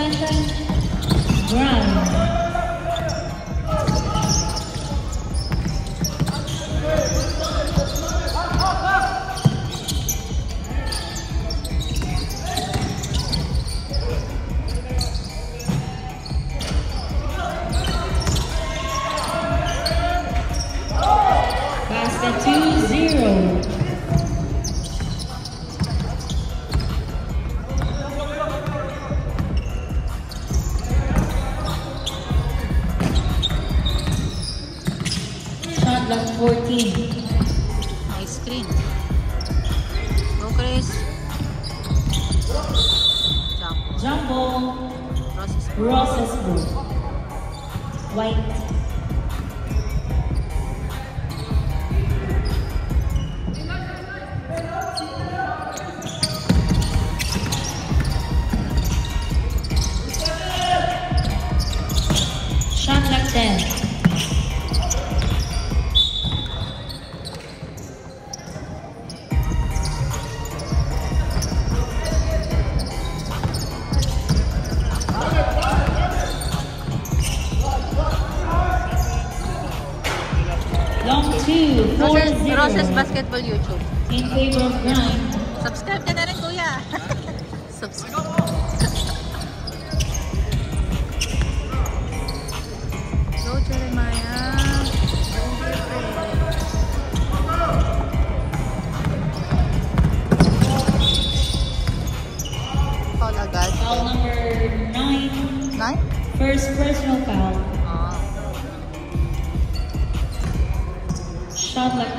Sasha Brown. Basket 2-0. Shot clock 14. Nice screen. Go, Chris. Jump. Jump ball. Roses blue. White. Shot clock 10. Long 2, 4-0. Roses Basketball YouTube. In favor of Grind. Subscribe ka na rin, kuya. Subscribe. Go, Jeremiah. Foul agad. Foul number 9. 9? First personal foul. Shot clock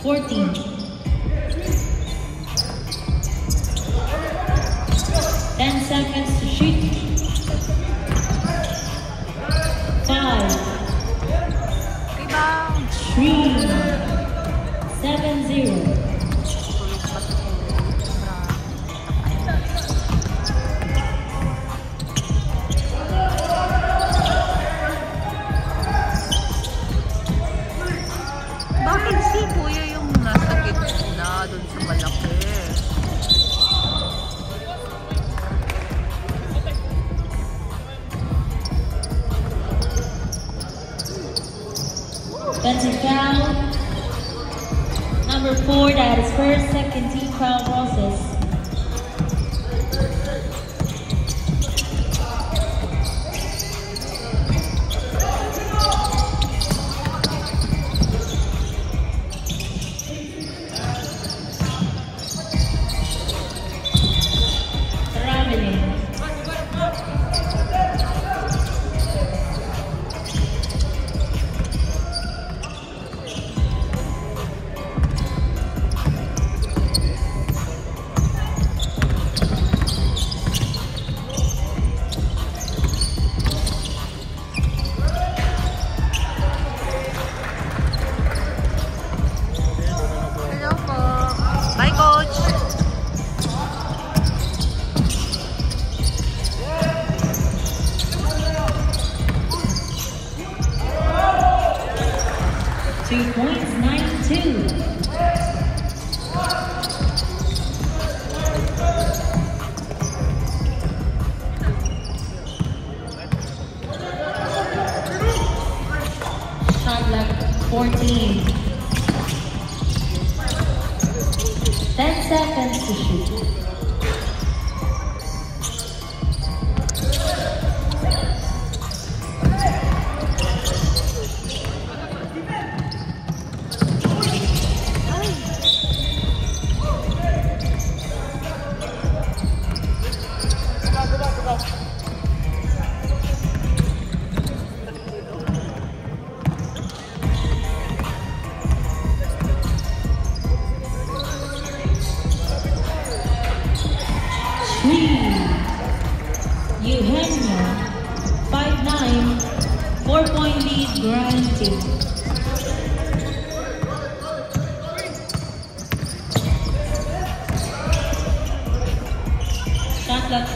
14. Ten seconds to shoot. 5, Rebound. 3, 7-0. Bakit si kuya yung nasa gitna dun sa malaki? Offensive foul. Number 4, that is first, second team foul Roses. Traveling. Hello po. Bye, coach. Two points, 9-2. Shot clock 14. 10 seconds to shoot. Eugenia, 5-9, 4-point lead, Grind team. Shot clock.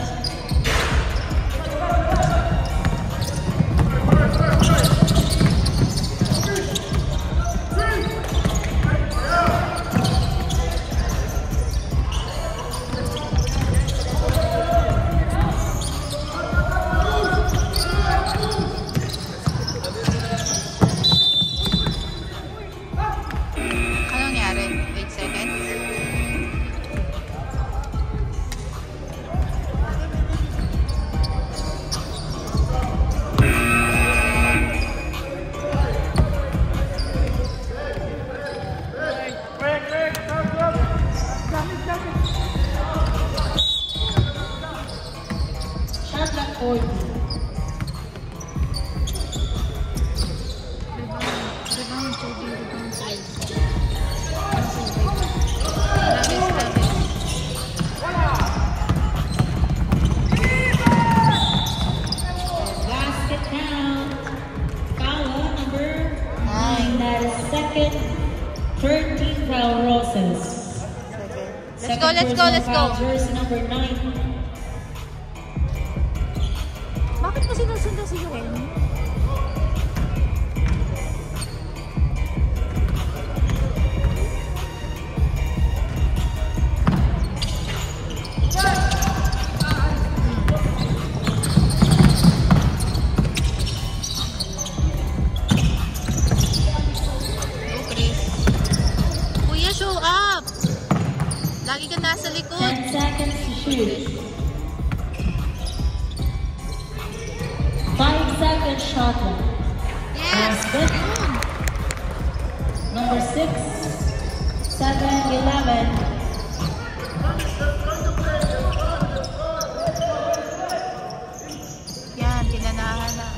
second, 13 foul Roses. Let's go, let's go, let's go. Jersey number 9. Bakit mo sinusundan si Joel? Kuya, show up! Lagi ka nasa likod. 10 seconds to shoot. 5 seconds shot clock. Yes! Basket. Number 6, 7, 11. Yan, kinanahan na.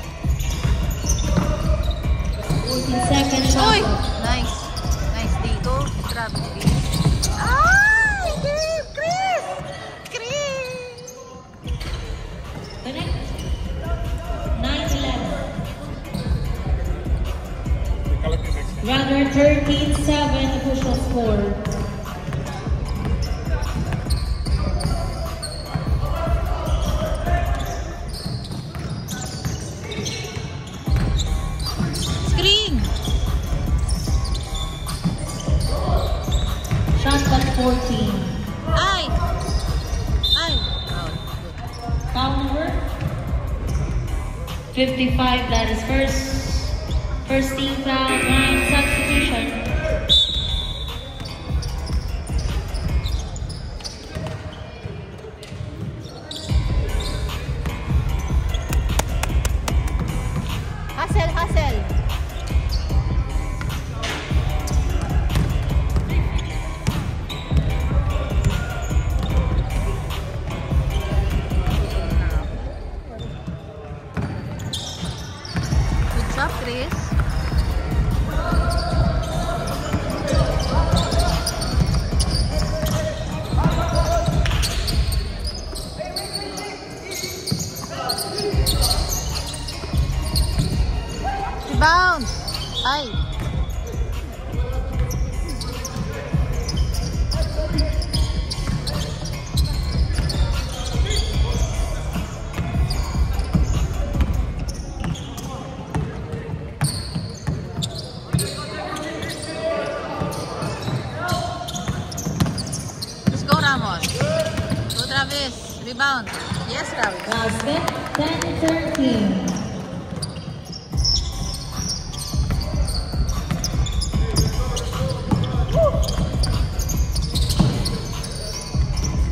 14 seconds shot Uy! clock. Nice. Nice dito. Grab, Chris. Ay! Chris! Chris! Connect. 9-11. Rather 13-7 official score. Screen! Shot clock 14. Ay! Ay! Foul number 55, that is first team foul, 9 substitution. Hustle, hustle! Good job, Chris. Rebound! Ay! Let's go, Ramos. Go, Travis. Rebound. Yes, Travis. Basket 10-13.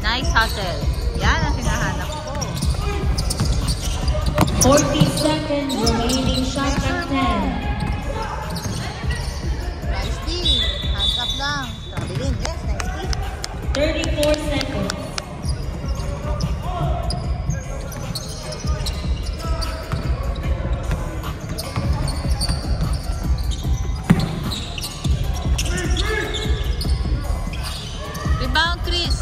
Nice hustle. Yan ang hinahanap ko. 40 seconds remaining, shot clock 10. Nice D. Hands up lang. Sabi din. Yes, nice D. 34 seconds. Rebound, Chris.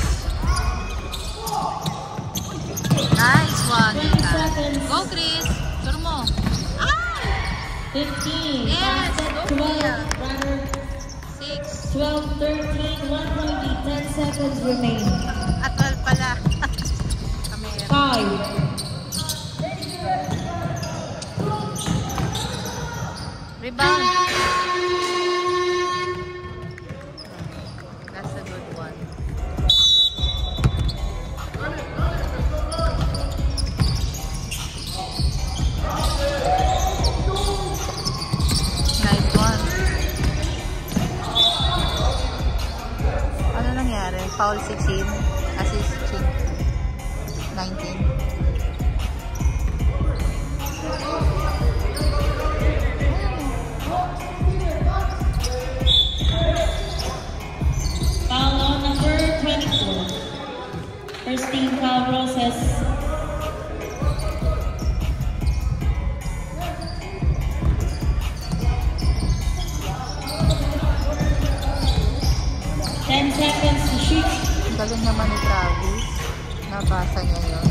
Nice one. 20 seconds. Go, Chris. Sure mo. Ah! 15. Yes, Basket go, 12. Kuya. Rather 6. 12, 13, 1 point lead, 10 seconds remaining. At 12 pala. Kamera. 5. Rebound. That's a good one. Nice one. Ano nangyari? Foul 16, assist 19. Foul on number 24. First team foul, Roses. Ten seconds to shoot. Galing naman ni Travis. Nabasa niya yun.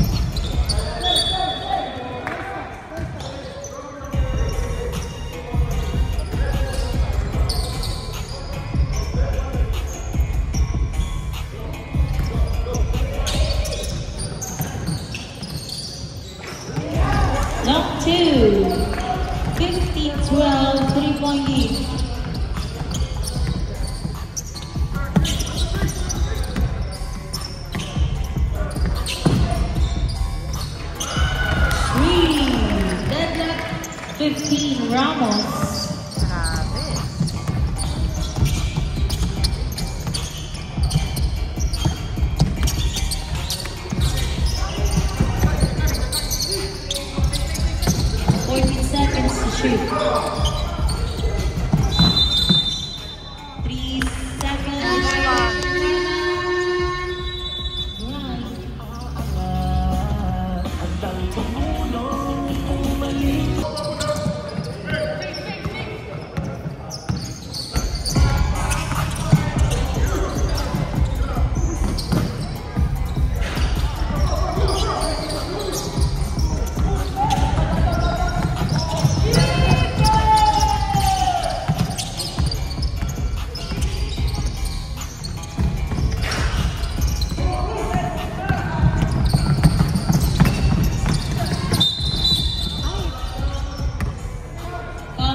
2-point lead. Deadlock 15, Ramos. Grabe. Seconds to shoot. 3 seconds.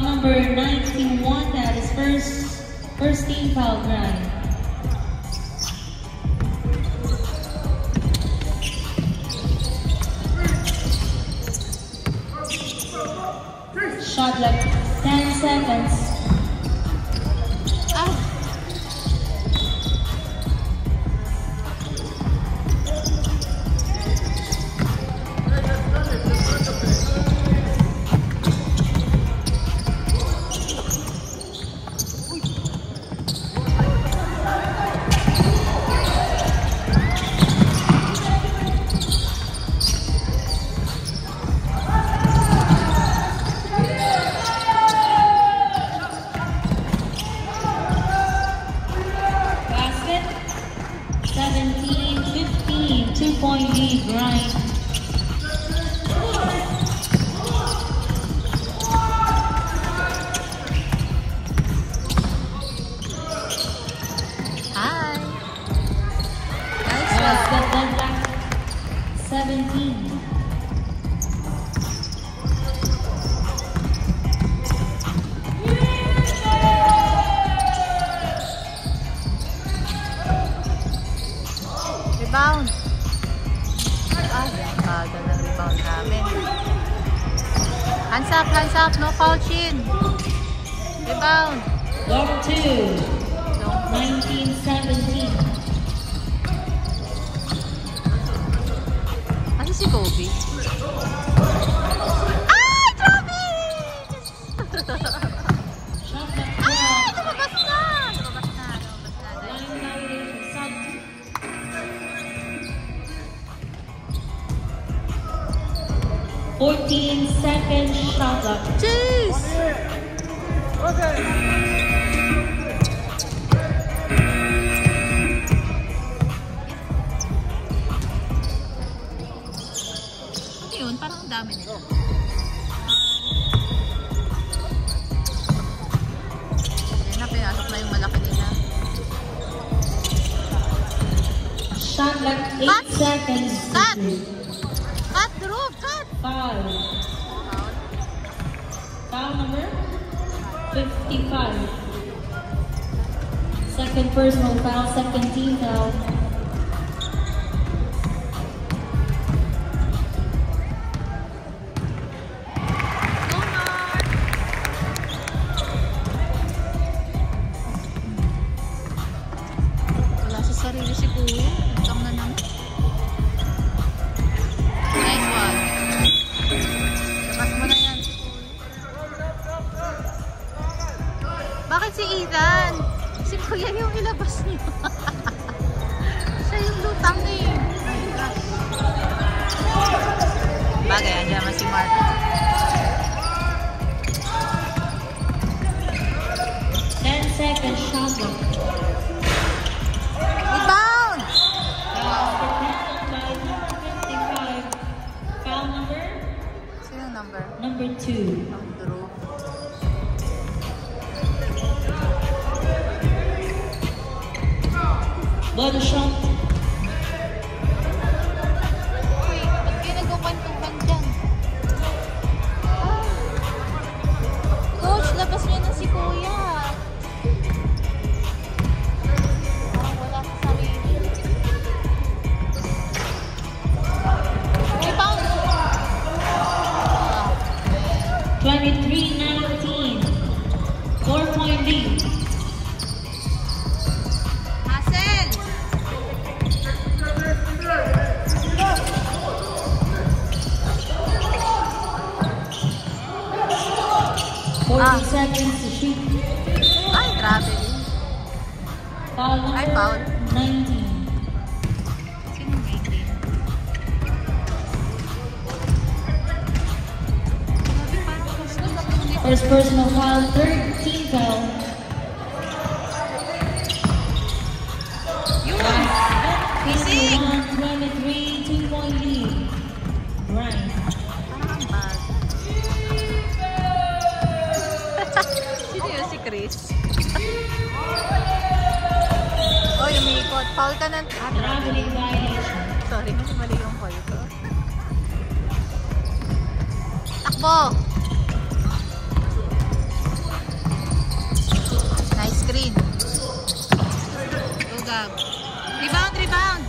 Number 91, that is first team foul drive. Shot like 10 seconds. Basket 17-15, 2-point lead, Grind. Hi. Nice Basket one. deadlock 17. Rebound. Bagal ng rebound namin. Hands up, no foul chin. Rebound. Long 2, 19-17. Ano si Kobe? Ay, Kobe! Shot like 12. Ay, lumabas na. Line violation, sub. 14-second shot clock. Jeez! Ano yun? Parang ang dami nito. Yan na, pinasok na yung malaki nila. Shot like 8 Cut. seconds. Cut. Cut, Drew! Cut! Foul. Foul number 55. Second personal foul, second team foul. Wala sa sarili si Kuya. Ikaw na naman. Nice one. Labas mo na yan si Kuya. Bakit si Ethan? Si Kuya yung ilabas niyo. Siya yung lutang eh. My gosh. Bagay, andyan naman si Mark. 10 seconds shot clock. Rebound! By number 55. Foul number? Sino number? Number 2. Drew. Ball shot. Uy, ba't kayo nagkukwentuhan dyan? Coach, labas niyo na si Kuya. 4-point lead. Hassel! 40 seconds to shoot. Ay, grabe. Foul Ay, number foul. 19. Sino may game? Grabe, parang gusto na po. First personal foul, 13 foul. Yun! Gising! 23, 2-point lead. Right. Parang ang bad. Sino yun si Chris? Oy, umiikot. Foul ka ng... Traveling violation. Sorry, kasi mali yung foul ko. Takbo! Nice screen. Tugab. Rebound, rebound!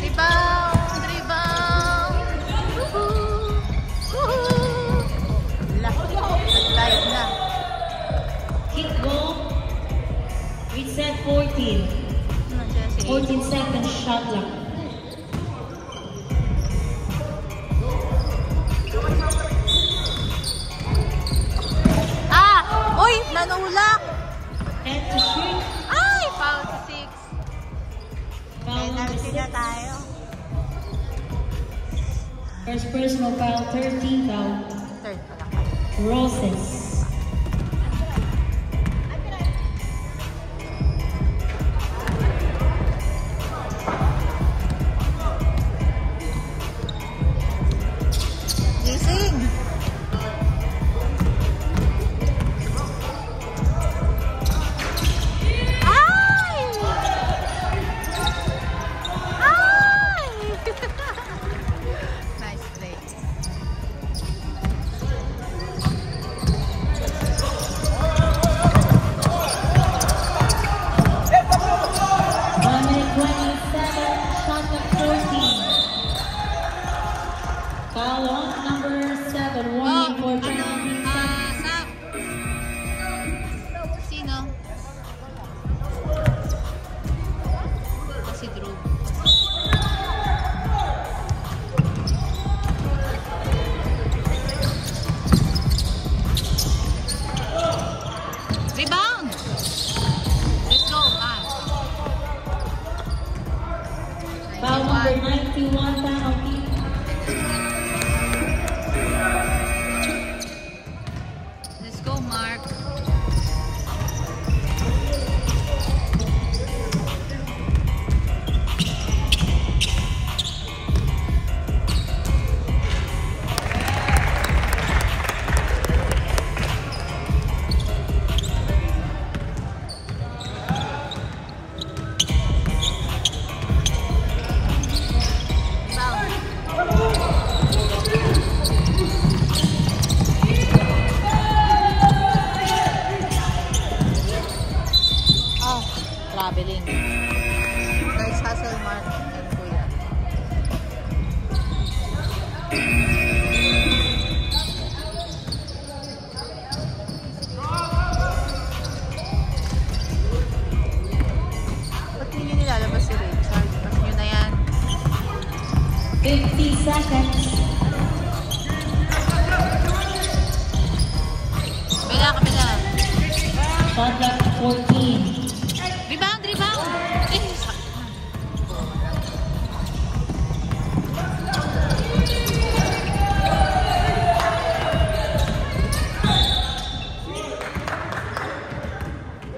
Rebound, rebound! Woohoo! Woohoo! Nag-live na. Kick goal. Reset 14. Nandiyan si 14 seconds shot clock. Ah! Uy! Nanulak! 10 to shoot. Ay! Foul to 6. Foul number Penalty na 6. tayo. First personal foul, 13 foul. Third pa lang. Roses. Gising! Ay! Ay! Nice play. One minute 27, shot clock 14. Foul on number 7, warning for penalty. Sam. Sino? Si Drew. Rebound! Let's go, man. Foul number 91, penalty. Let's go, Mark. Rebound. Oh, traveling. Nice hustle, Mark and Kuya. Ba't hindi nilalabas si Richard? Ba't nyo na yan? 50 seconds. Kabila, kabila. Shot clock 14. Rebound, rebound! Eh, sakit na.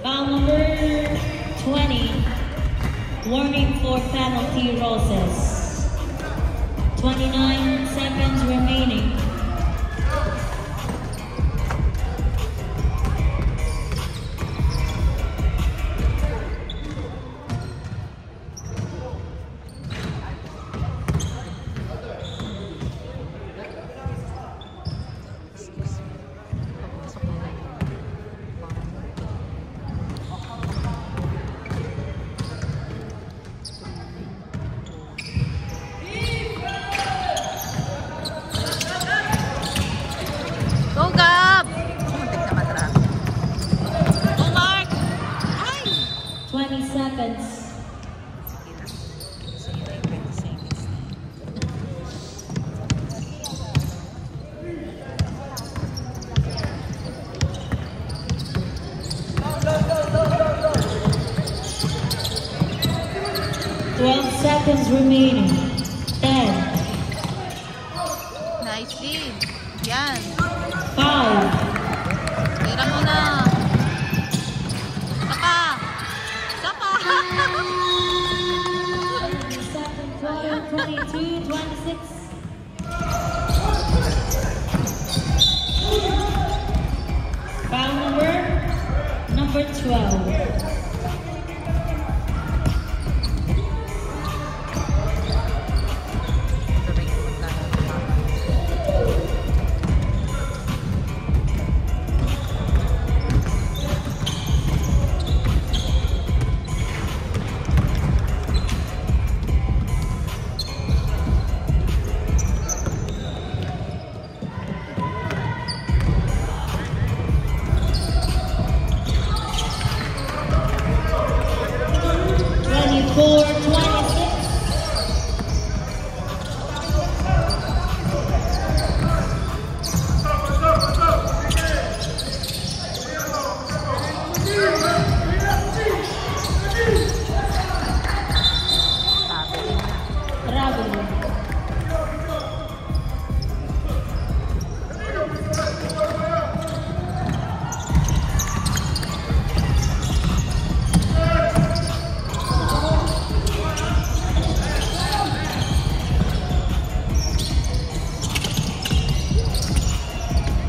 Foul number 20. Warning for penalty, Roses. 29 seconds remaining. remaining. 10, Nice din. Yan. 5, Tira mo na. Isa pa. Isa pa. 22, 26. Foul number 12.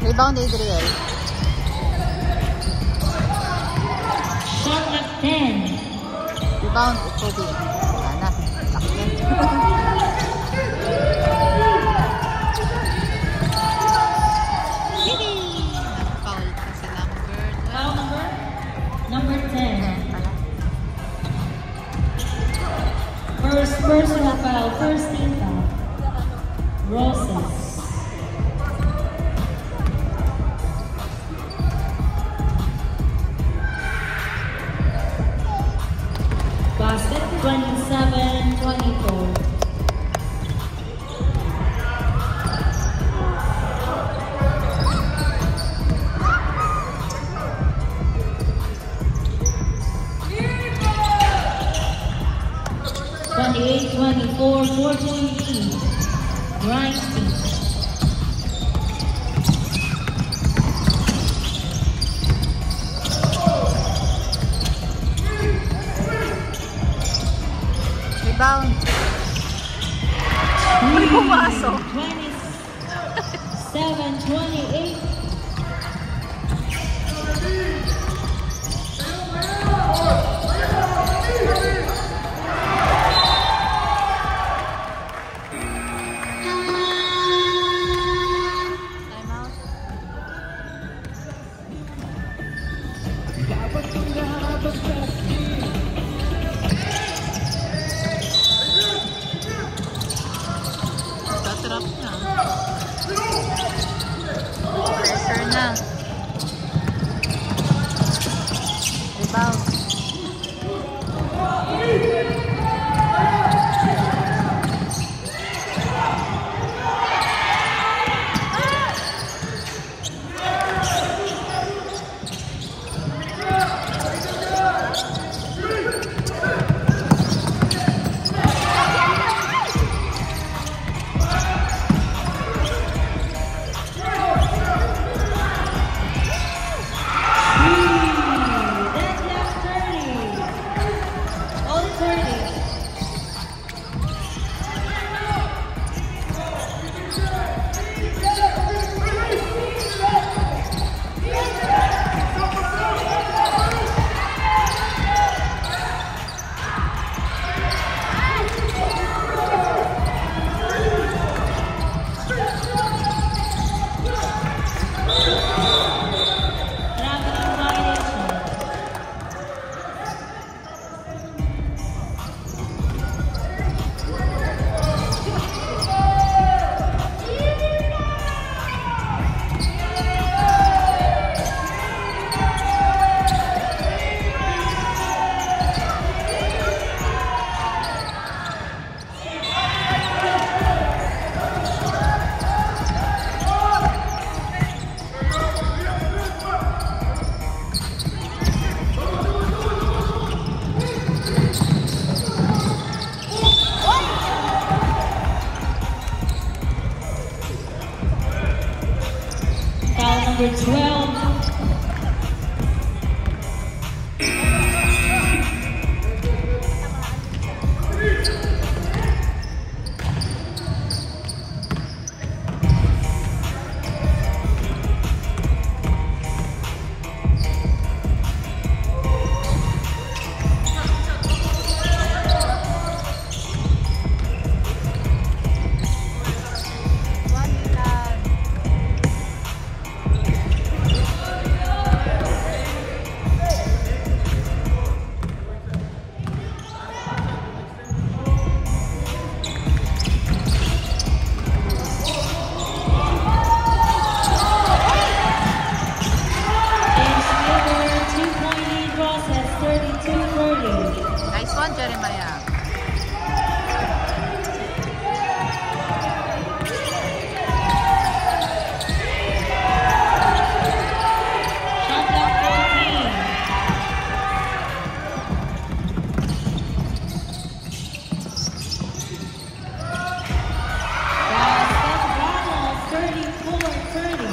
Rebound, Adriel. Shot at 10. Rebound, Kobe. Sana. Laki. Hindi. Foul pa si Lambert. Foul number 10. First personal foul, first team foul. Roses. Basket 27-24. (28-24), 14 lead. Grind team. Rebound. Ay, pumasok. 27-28. Tatrap na. number 12. Nice one, Jeremiah. Shot clock 14. Basket Ramos 34-30.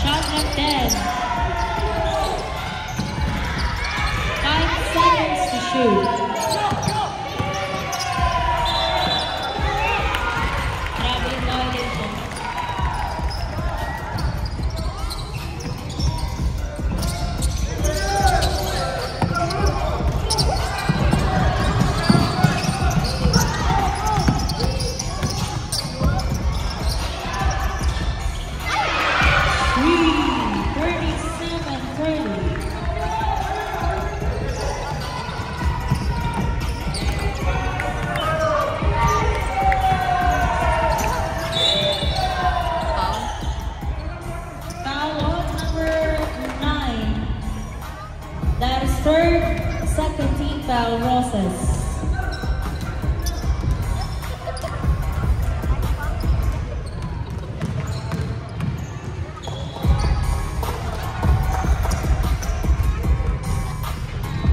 Shot clock 10. 5 seconds to shoot. Traveling violation. Three, 37-30. Foul on number 9. That is third, second team foul, Rosas.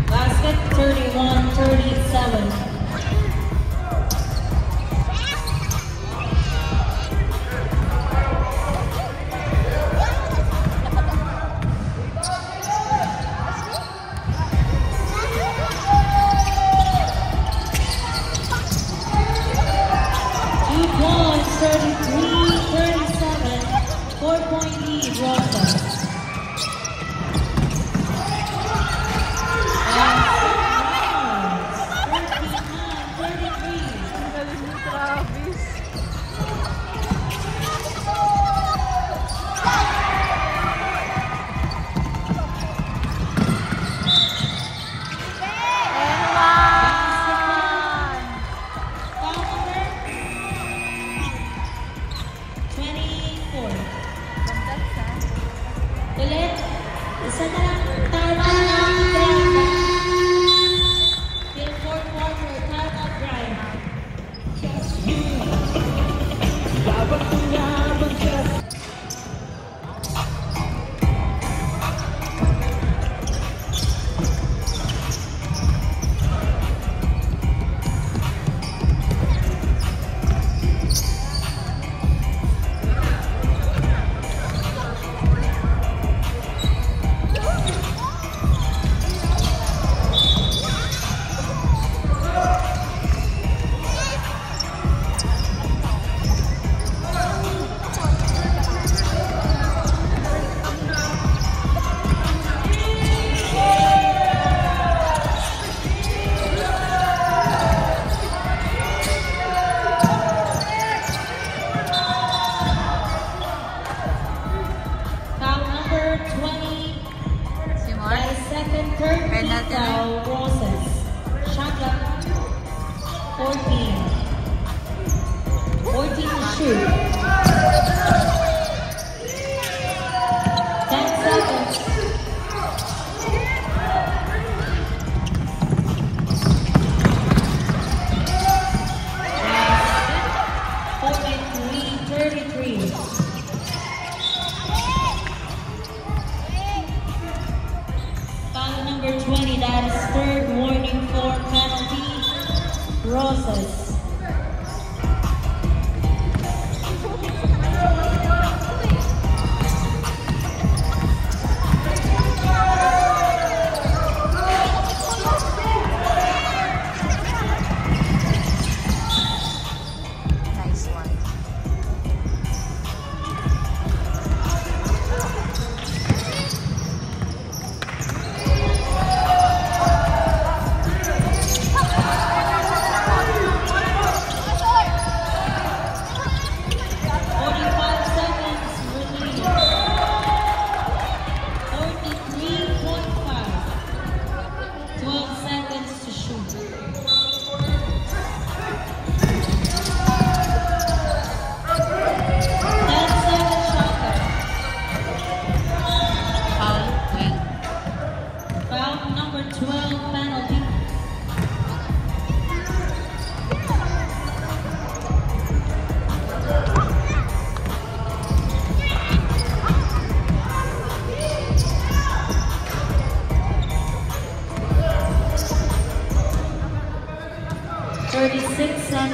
Basket 31-37. Points 33-37. 4-point lead, Rosas. Ulit, isa na lang, tama lang, till fourth quarter, timeout drive.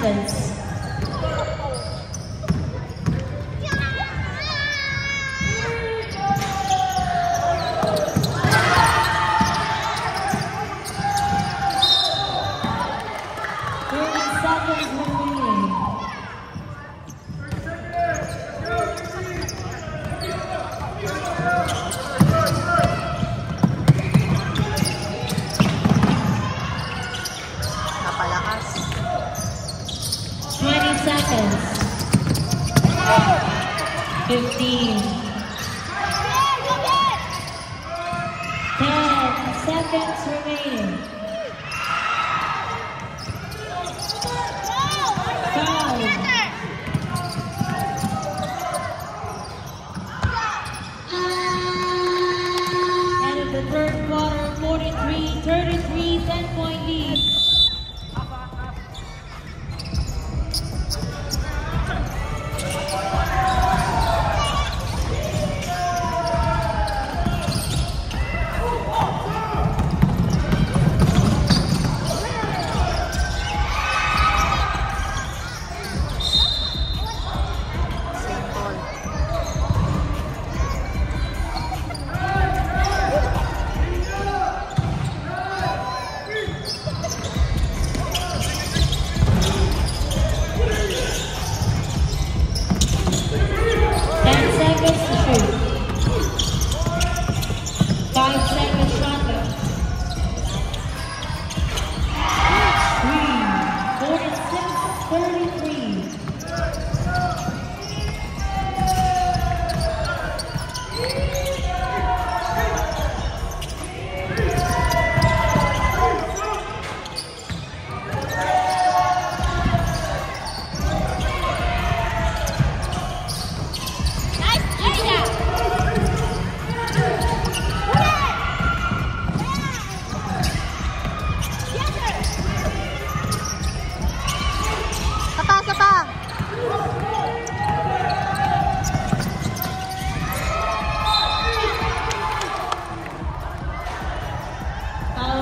seconds. Napalakas. 20 seconds. 15. 10 seconds remaining. 5. End of the third quarter, 43-33, 10-point lead.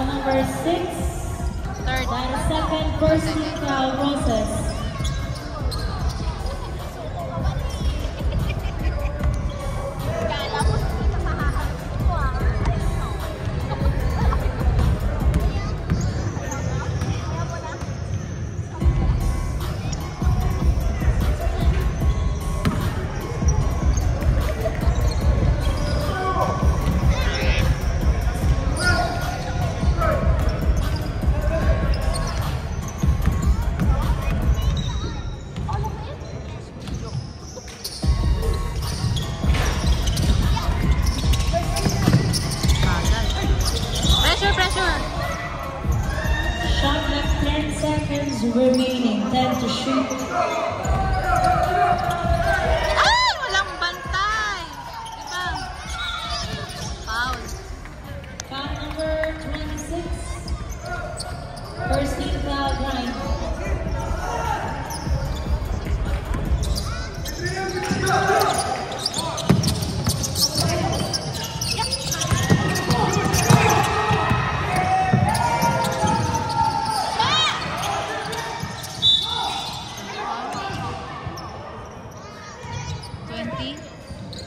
Number 6, Third. second, first team foul, Roses. Shot left 10 seconds remaining, 10 to shoot. Ay! Walang bantay! Diba? Foul. Foul number 26. First team foul line.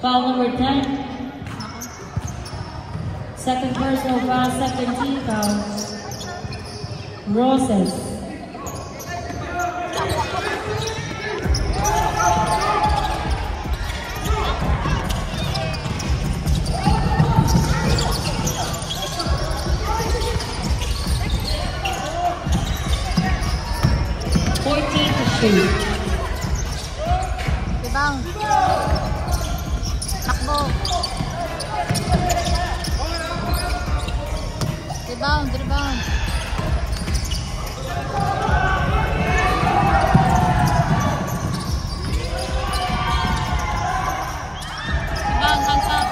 Foul number 10. Second personal foul, second team foul. Roses. To shoot. Rebound. Takbo. Rebound, rebound. Rebound, hands up.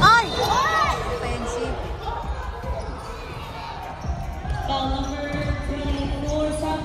Ay! Offensive. Foul number 24, Sam.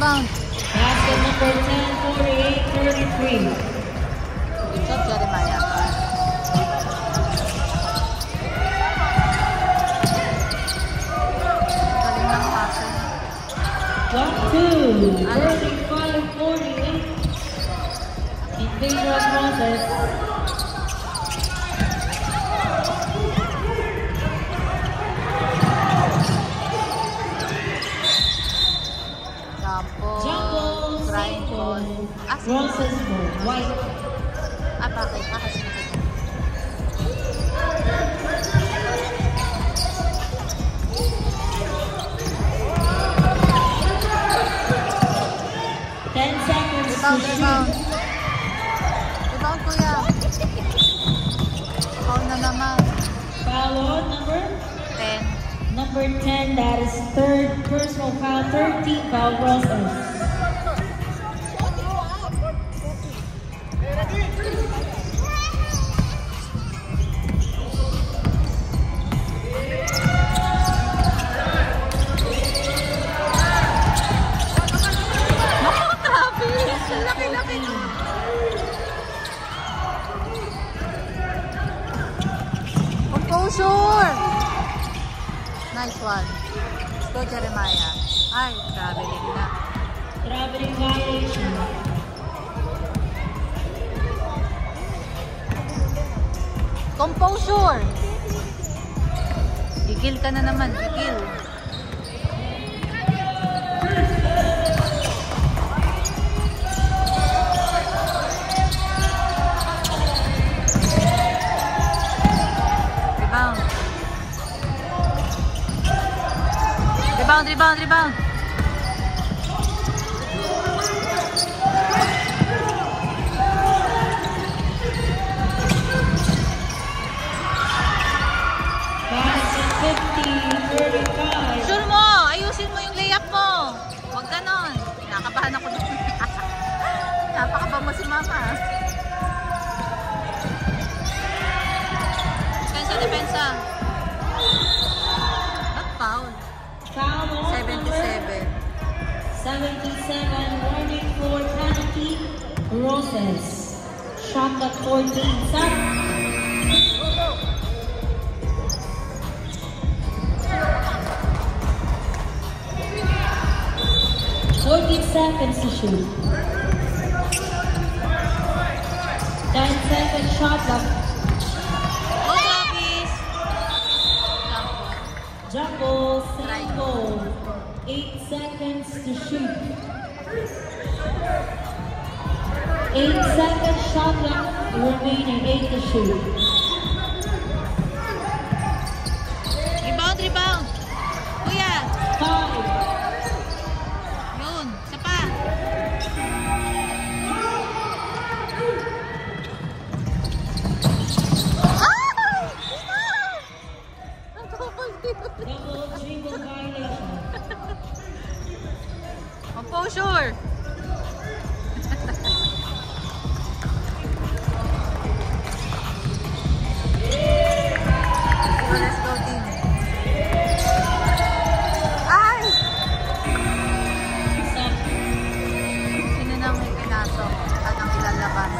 rebound. Basket number 10, 48-33. Good job, Jeremiah. Galing ng passer. 1-2, 35-48. In favor of Roses. Jumbo, triangle. Roses ball, white. Bakit? Kasi nakita. Rebound. Rebound, kuya. Foul na naman. Foul on number 10. Number 10, that is third personal foul, 13 foul Roses. Composure! Nice one. Let's go, Jeremiah. Ay, traveling na. Traveling violation. Composure! Igil ka na naman, igil. Rebound. Basket 50-35. Sure mo, ayusin mo yung layup mo. Huwag ganon. Nakabahan ako doon. Napakaba mo si mama. Depensa. Not foul. Foul on 77. 77, warning for penalty, Roses. Shot at 14, set. Seconds to shoot. 10-second shot left. Go, Bobbies! Jumbo, second goal. 8 seconds to shoot. 8-second shot left remaining. 8 to shoot. Rebound! Kuya! 5. Yun, isa pa. Double dribble violation. Composure! Let's go, team. Ay! Sino nang may pinasok at ang ilalabas?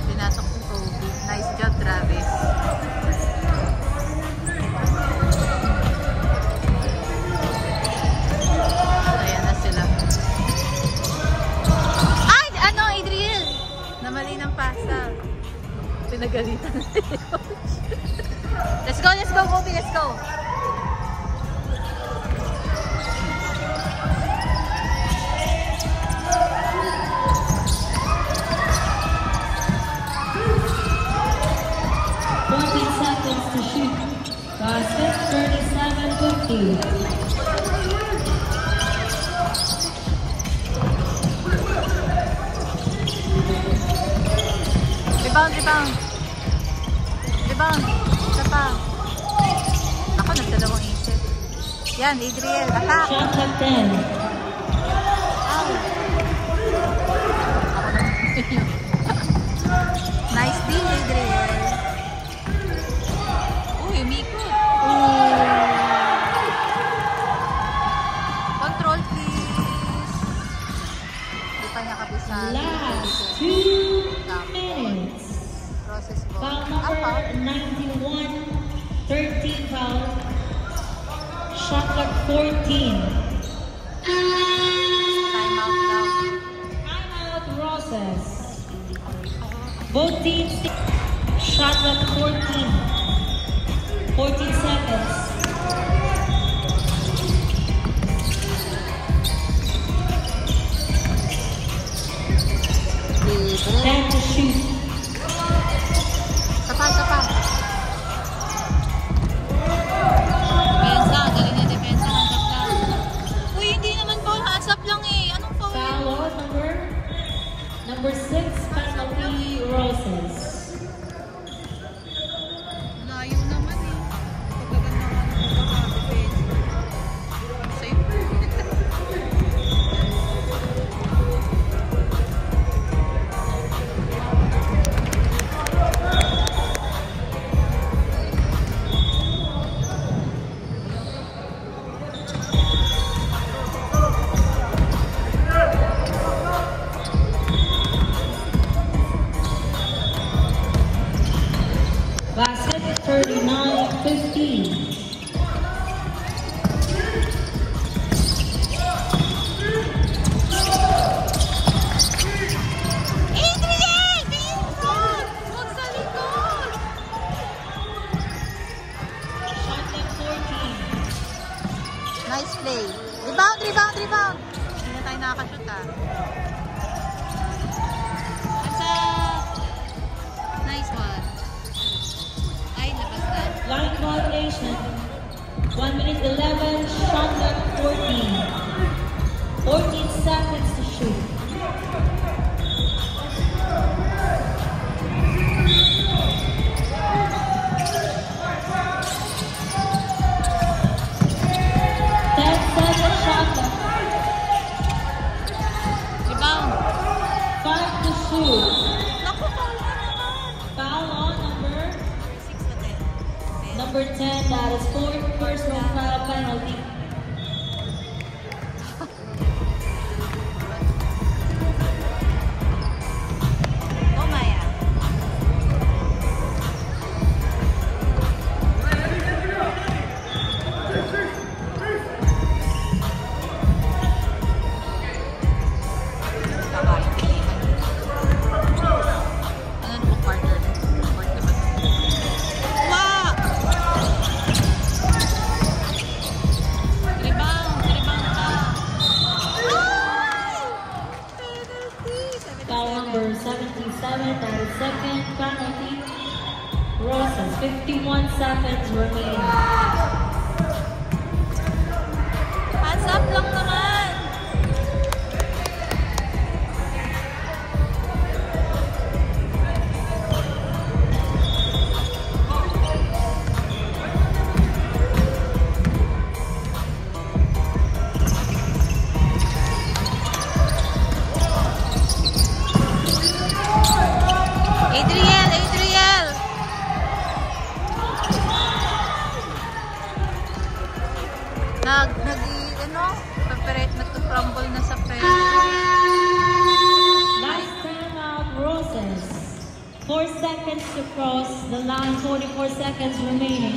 Pinasok si Kobe. Nice job, Travis. Ayan na sila. Ay! Ano, Adriel? Namali ng pasa. Pinagalitan na si Coach. Let's go, Kobe, let's go. Seconds to shoot. Basket 37-50. Rebound. Isa pa. Ako, nagdalawang isip. Yan, Adriel, attack. Shot at 10. Nice deal, Adriel. Uy, umikot. Control, please. kanya kapisan. Last 2 minutes. Process ball. Foul number 91, 13 foul. Shot clock 14. Timeout daw. Timeout Roses. Both teams. Shot clock 14. 14 seconds. Time to shoot. Tapat. Depensa, galing na depensa ng Japla. Uy, hindi naman foul. Hands up lang eh. Anong foul? Foul number 6, penalty Roses. Layo naman eh. Pagkaganda nga ng pagkaka-depensa. Safe. Basket 39-15. Adriel! Pinsan! Huwag sa likod! Shot clock 14. Nice play. Rebound! Hindi na tayo nakakashoot ah. What's up? Nice one. Ay, labas na. Line violation. 1 minute 11. Shot clock 14. 14 seconds to shoot. Rebound. 5 to shoot. Naku, foul ka naman. Foul on Number 6 na 10. number 10. That is fourth personal foul penalty. Oh, Maya. Ano na po, partner? Wow! Rebound ka. Ay! Penalty! Foul number 77. That is second penalty. Roses. 51 seconds remaining. Hands up lang naman. Adriel! Nagto-crumble na sa press. Last timeout Roses. 4 seconds to cross the line. 44 seconds remaining.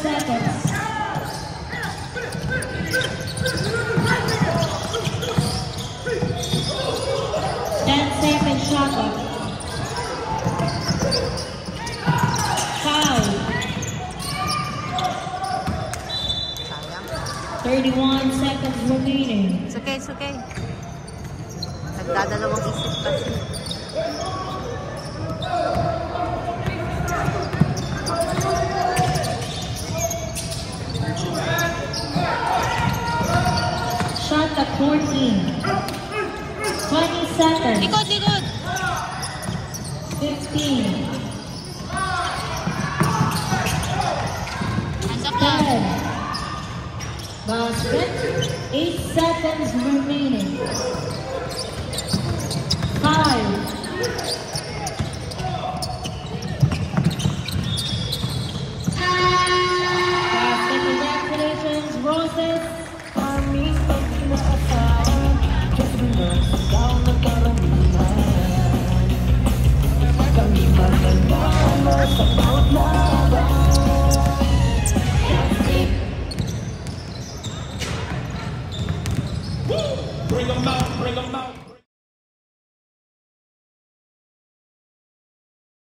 Seconds. 10 seconds shot clock. Foul. 31 seconds remaining. It's okay. Nagdadalawang isip kasi. Shot at 14. 20 seconds. Likod! 15. Hands up lang. 10. Basket. 8 seconds remaining. 5. Basket, congratulations, Roses. Bring them out, bring them out.